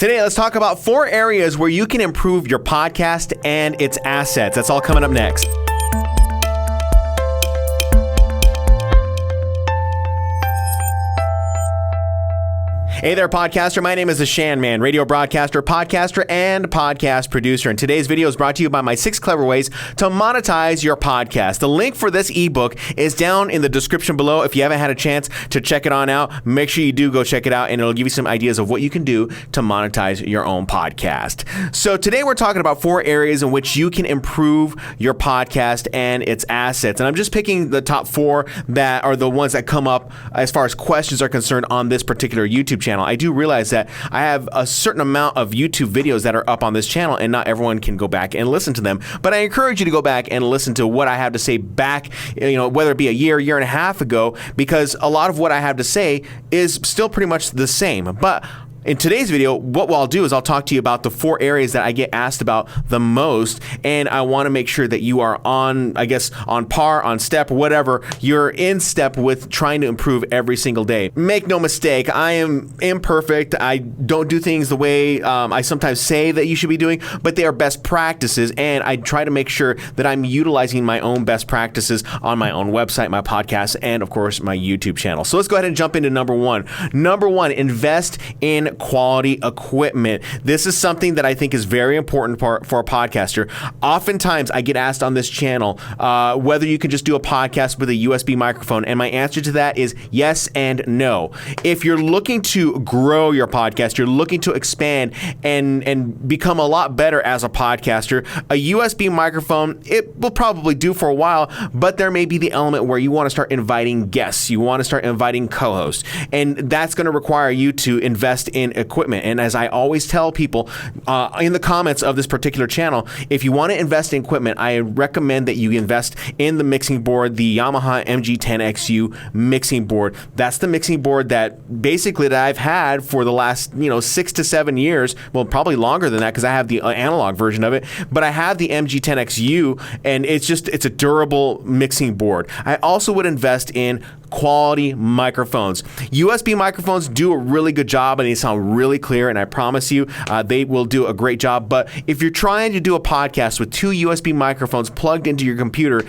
Today, let's talk about 4 areas where you can improve your podcast and its assets. That's all coming up next. Hey there, podcaster. My name is the Shannon, radio broadcaster, podcaster, and podcast producer. And today's video is brought to you by my 6 clever ways to monetize your podcast. The link for this ebook is down in the description below. If you haven't had a chance to check it on out, make sure you do go check it out, and it'll give you some ideas of what you can do to monetize your own podcast. So today we're talking about 4 areas in which you can improve your podcast and its assets. And I'm just picking the top 4 that are the ones that come up as far as questions are concerned on this particular YouTube channel. I do realize that I have a certain amount of YouTube videos that are up on this channel, and not everyone can go back and listen to them. But I encourage you to go back and listen to what I have to say back, whether it be a year and a half ago, because a lot of what I have to say is still pretty much the same. But in today's video, what I'll do is I'll talk to you about the 4 areas that I get asked about the most, and I want to make sure that you are on par, on step, whatever. You're in step with trying to improve every single day. Make no mistake, I am imperfect. I don't do things the way I sometimes say that you should be doing, but they are best practices, and I try to make sure that I'm utilizing my own best practices on my own website, my podcast, and of course, my YouTube channel. So let's go ahead and jump into number 1. Number 1, invest in quality equipment. This is something that I think is very important for a podcaster. Oftentimes, I get asked on this channel whether you can just do a podcast with a USB microphone, and my answer to that is yes and no. If you're looking to grow your podcast, you're looking to expand and become a lot better as a podcaster, a USB microphone, it will probably do for a while, but there may be the element where you want to start inviting guests, you want to start inviting co-hosts, and that's going to require you to invest in equipment. And as I always tell people in the comments of this particular channel, if you want to invest in equipment, I recommend that you invest in the mixing board, the Yamaha MG10XU mixing board. That's the mixing board that I've had for the last 6 to 7 years. Well, probably longer than that, because I have the analog version of it, but I have the MG10XU, and it's a durable mixing board. I also would invest in quality microphones. USB microphones do a really good job, and they sound really clear, and I promise you they will do a great job. But if you're trying to do a podcast with 2 USB microphones plugged into your computer,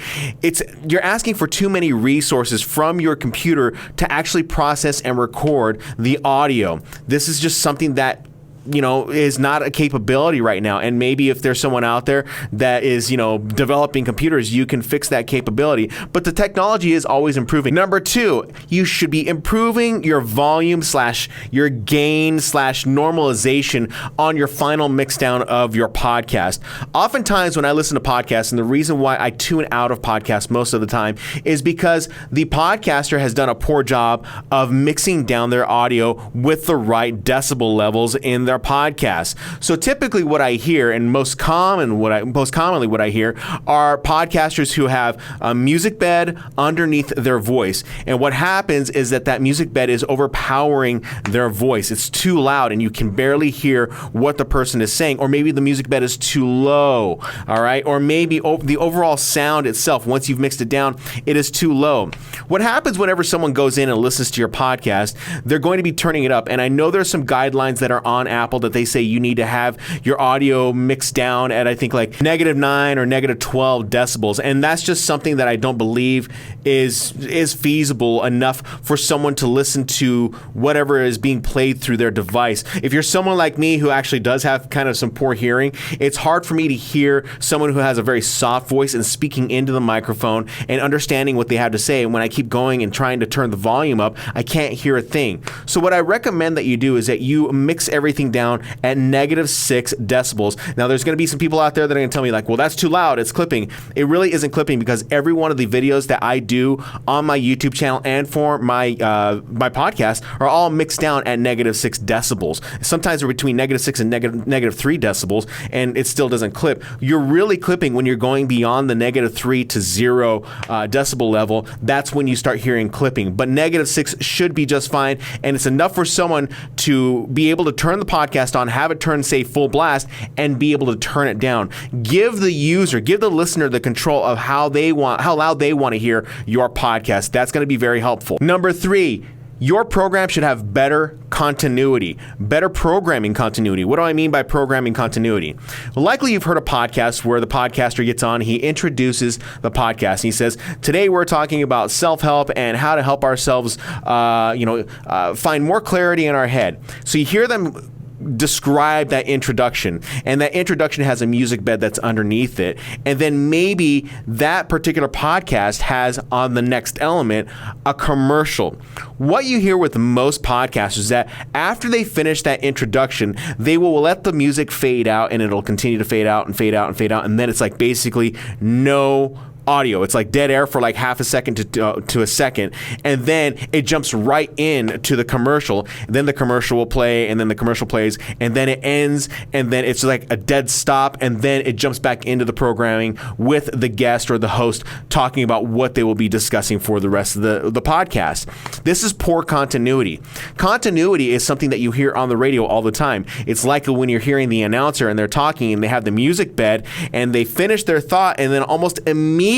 you're asking for too many resources from your computer to actually process and record the audio. This is just something that is not a capability right now. And maybe if there's someone out there that is, developing computers, you can fix that capability. But the technology is always improving. Number 2, you should be improving your volume / your gain / normalization on your final mix down of your podcast. Oftentimes when I listen to podcasts, and the reason why I tune out of podcasts most of the time is because the podcaster has done a poor job of mixing down their audio with the right decibel levels in their podcasts. So typically what I hear, and most commonly what I hear, are podcasters who have a music bed underneath their voice. And what happens is that music bed is overpowering their voice. It's too loud, and you can barely hear what the person is saying. Or maybe the music bed is too low, all right? Or maybe the overall sound itself, once you've mixed it down, it is too low. What happens whenever someone goes in and listens to your podcast, they're going to be turning it up. And I know there's some guidelines that are on Apple that they say you need to have your audio mixed down at, I think, like -9 or -12 decibels. And that's just something that I don't believe is feasible enough for someone to listen to whatever is being played through their device. If you're someone like me who actually does have kind of some poor hearing, it's hard for me to hear someone who has a very soft voice and speaking into the microphone and understanding what they have to say. And when I keep going and trying to turn the volume up, I can't hear a thing. So what I recommend that you do is that you mix everything down at -6 decibels. Now, there's going to be some people out there that are going to tell me, like, well, that's too loud, it's clipping. It really isn't clipping, because every one of the videos that I do on my YouTube channel and for my podcast are all mixed down at -6 decibels. Sometimes they're between -6 and -3 decibels, and it still doesn't clip. You're really clipping when you're going beyond the -3 to 0 decibel level. That's when you start hearing clipping. But -6 should be just fine, and it's enough for someone to be able to turn the podcast on, have it turn, say, full blast, and be able to turn it down. Give the listener the control of how loud they want to hear your podcast. That's going to be very helpful. Number 3, Your program should have better continuity, better programming continuity. What do I mean by programming continuity? Well, likely you've heard a podcast where the podcaster gets on, he introduces the podcast, and he says, today we're talking about self-help and how to help ourselves, find more clarity in our head. So you hear them describe that introduction, and that introduction has a music bed that's underneath it, and then maybe that particular podcast has on the next element a commercial. What you hear with most podcasters is that after they finish that introduction, they will let the music fade out, and it'll continue to fade out and fade out and fade out, and then it's like basically no audio. It's like dead air for like half a second to a second, and then it jumps right in to the commercial. And then the commercial will play, and then the commercial plays, and then it ends, and then it's like a dead stop, and then it jumps back into the programming with the guest or the host talking about what they will be discussing for the rest of the podcast. This is poor continuity. Continuity is something that you hear on the radio all the time. It's like when you're hearing the announcer and they're talking and they have the music bed and they finish their thought, and then almost immediately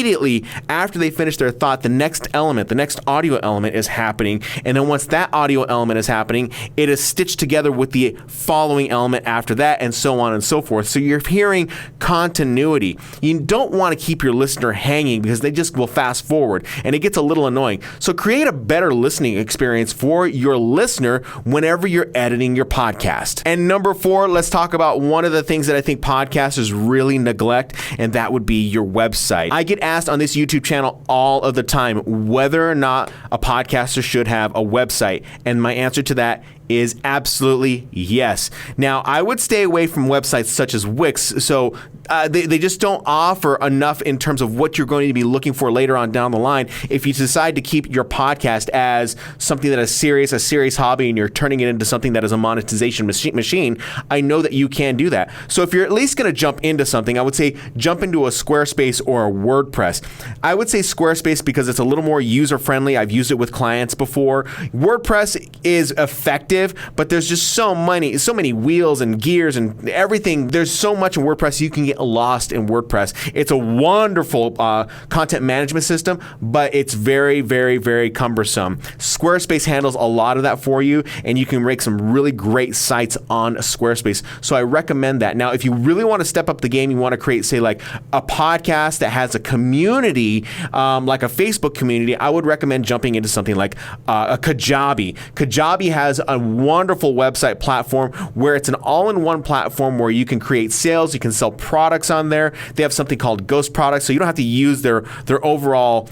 after they finish their thought, the next element, the next audio element is happening. And then once that audio element is happening, it is stitched together with the following element after that, and so on and so forth. So you're hearing continuity. You don't want to keep your listener hanging because they just will fast forward, and it gets a little annoying. So create a better listening experience for your listener whenever you're editing your podcast. And number 4, let's talk about one of the things that I think podcasters really neglect, and that would be your website. I get asked on this YouTube channel all of the time whether or not a podcaster should have a website, and my answer to that is absolutely yes. Now, I would stay away from websites such as Wix. So they just don't offer enough in terms of what you're going to be looking for later on down the line. If you decide to keep your podcast as something that is a serious hobby, and you're turning it into something that is a monetization machine, I know that you can do that. So if you're at least going to jump into something, I would say jump into a Squarespace or a WordPress. I would say Squarespace because it's a little more user-friendly. I've used it with clients before. WordPress is effective, but there's just so many wheels and gears and everything. There's so much in WordPress, you can get lost in WordPress. It's a wonderful content management system, but it's very, very, very cumbersome. Squarespace handles a lot of that for you, and you can make some really great sites on Squarespace. So I recommend that. Now, if you really want to step up the game, you want to create, say, like a podcast that has a community, like a Facebook community, I would recommend jumping into something like a Kajabi. Kajabi has a wonderful website platform where it's an all-in-one platform where you can create sales, you can sell products on there. They have something called Ghost Products, so you don't have to use their overall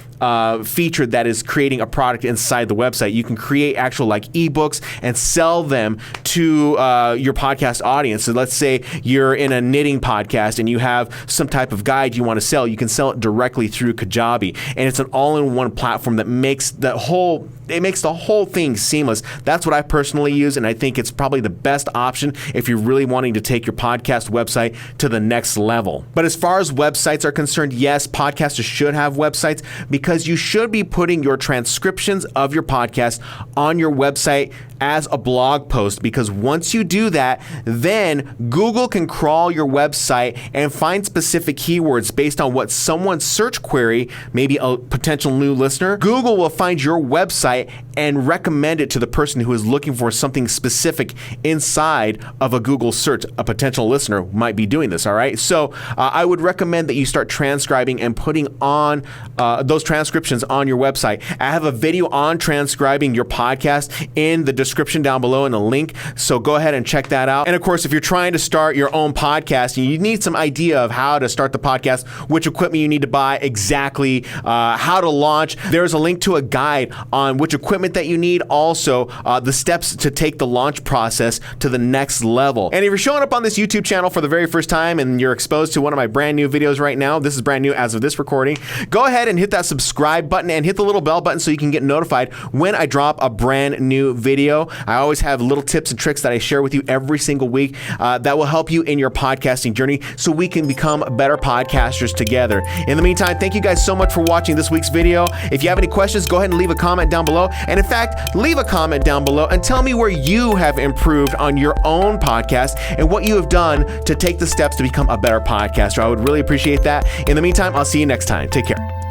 feature that is creating a product inside the website. You can create actual like ebooks and sell them to your podcast audience. So let's say you're in a knitting podcast and you have some type of guide you want to sell. You can sell it directly through Kajabi, and it's an all-in-one platform that makes the whole thing seamless. That's what I personally use, and I think it's probably the best option if you're really wanting to take your podcast website to the next level. But as far as websites are concerned, yes, podcasters should have websites because you should be putting your transcriptions of your podcast on your website as a blog post, because once you do that, then Google can crawl your website and find specific keywords based on what someone's search query, maybe a potential new listener. Google will find your website and recommend it to the person who is looking for something specific inside of a Google search. A potential listener might be doing this, all right? So I would recommend that you start transcribing and putting on those transcriptions on your website. I have a video on transcribing your podcast in the description down below in the link, so go ahead and check that out. And of course, if you're trying to start your own podcast and you need some idea of how to start the podcast, which equipment you need to buy, exactly how to launch, there's a link to a guide on which equipment that you need, also the steps to take the launch process to the next level. And if you're showing up on this YouTube channel for the very first time and you're exposed to one of my brand new videos right now, this is brand new as of this recording, go ahead and hit that subscribe button and hit the little bell button so you can get notified when I drop a brand new video. I always have little tips and tricks that I share with you every single week that will help you in your podcasting journey so we can become better podcasters together. In the meantime, thank you guys so much for watching this week's video. If you have any questions, go ahead and leave a comment down below. And in fact, leave a comment down below and tell me where you have improved on your own podcast and what you have done to take the steps to become a better podcaster. I would really appreciate that. In the meantime, I'll see you next time. Take care.